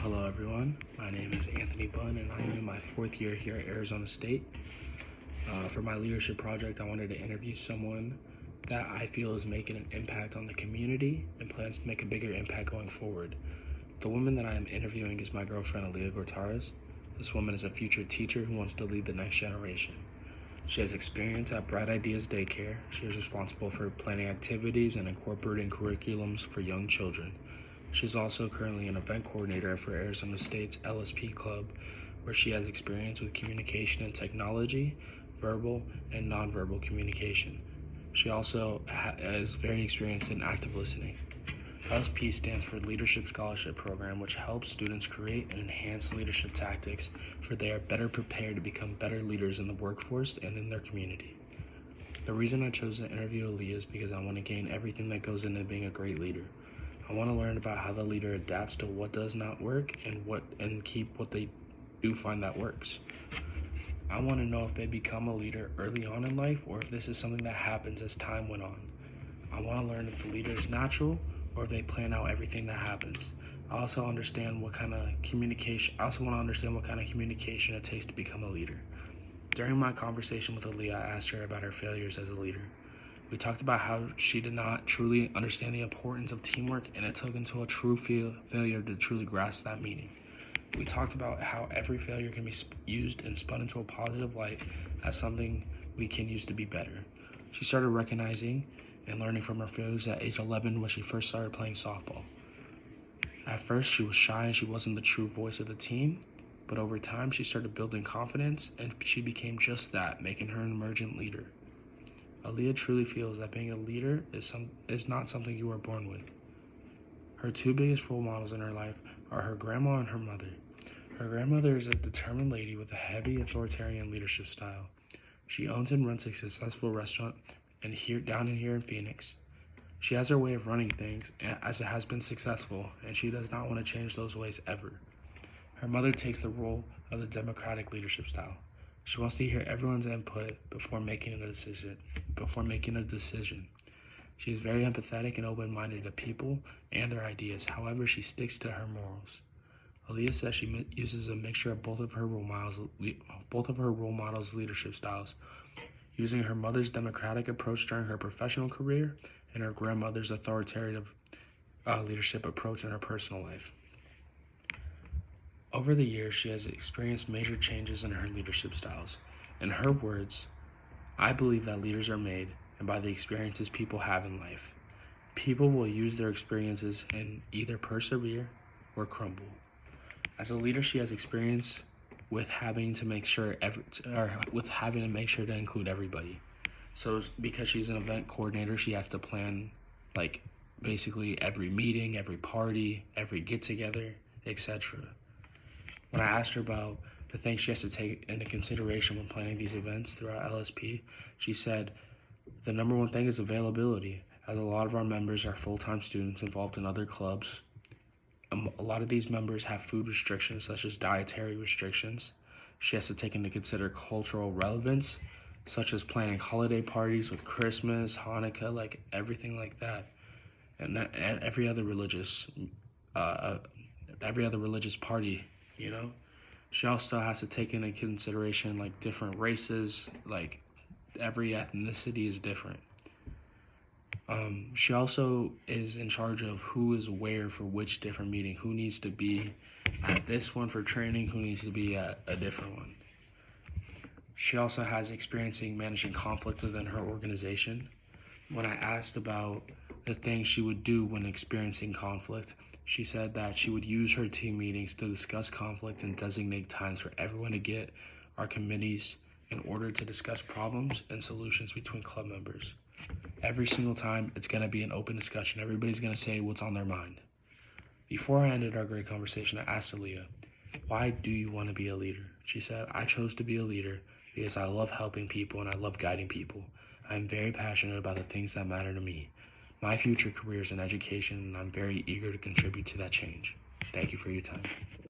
Hello everyone, my name is Anthony Bunn and I am in my fourth year here at Arizona State. For my leadership project, I wanted to interview someone that I feel is making an impact on the community and plans to make a bigger impact going forward. The woman that I am interviewing is my girlfriend, Aaliyah Gortaras. This woman is a future teacher who wants to lead the next generation. She has experience at Bright Ideas Daycare. She is responsible for planning activities and incorporating curriculums for young children. She's also currently an event coordinator for Arizona State's LSP Club, where she has experience with communication and technology, verbal and nonverbal communication. She also is very experienced in active listening. LSP stands for Leadership Scholarship Program, which helps students create and enhance leadership tactics for they are better prepared to become better leaders in the workforce and in their community. The reason I chose to interview Aaliyah is because I want to gain everything that goes into being a great leader. I want to learn about how the leader adapts to what does not work and keep what they do find that works. I want to know if they become a leader early on in life or if this is something that happens as time went on. I want to learn if the leader is natural or if they plan out everything that happens. I also want to understand what kind of communication it takes to become a leader. During my conversation with Aaliyah, I asked her about her failures as a leader. We talked about how she did not truly understand the importance of teamwork, and it took until a true failure to truly grasp that meaning. We talked about how every failure can be used and spun into a positive light as something we can use to be better. She started recognizing and learning from her failures at age 11 when she first started playing softball. At first, she was shy and she wasn't the true voice of the team, but over time, she started building confidence and she became just that, making her an emergent leader. Aaliyah truly feels that being a leader is not something you are born with. Her two biggest role models in her life are her grandma and her mother. Her grandmother is a determined lady with a heavy authoritarian leadership style. She owns and runs a successful restaurant down here in Phoenix. She has her way of running things as it has been successful, and she does not want to change those ways ever. Her mother takes the role of the democratic leadership style. She wants to hear everyone's input before making a decision. She is very empathetic and open-minded to people and their ideas. However, she sticks to her morals. Aaliyah says she uses a mixture of both of her role models' leadership styles, using her mother's democratic approach during her professional career and her grandmother's authoritative leadership approach in her personal life. Over the years, she has experienced major changes in her leadership styles. In her words, "I believe that leaders are made and by the experiences people have in life. People will use their experiences and either persevere or crumble." As a leader, she has experience with having to make sure to include everybody. So because she's an event coordinator, she has to plan basically every meeting, every party, every get together, etc. When I asked her about the things she has to take into consideration when planning these events throughout LSP, she said the number one thing is availability, as a lot of our members are full-time students involved in other clubs. A lot of these members have food restrictions such as dietary restrictions. She has to take into consider cultural relevance, such as planning holiday parties with Christmas, Hanukkah, everything like that, and every other religious party. She also has to take into consideration different races, every ethnicity is different. She also is in charge of who is where for which different meeting, who needs to be at this one for training, who needs to be at a different one. She also has experience in managing conflict within her organization. When I asked about the things she would do when experiencing conflict, she said that she would use her team meetings to discuss conflict and designate times for everyone to get our committees in order to discuss problems and solutions between club members. Every single time, it's going to be an open discussion. Everybody's going to say what's on their mind. Before I ended our great conversation, I asked Aaliyah, "Why do you want to be a leader?" She said, "I chose to be a leader because I love helping people and I love guiding people. I'm very passionate about the things that matter to me. My future career is in education, and I'm very eager to contribute to that change. Thank you for your time."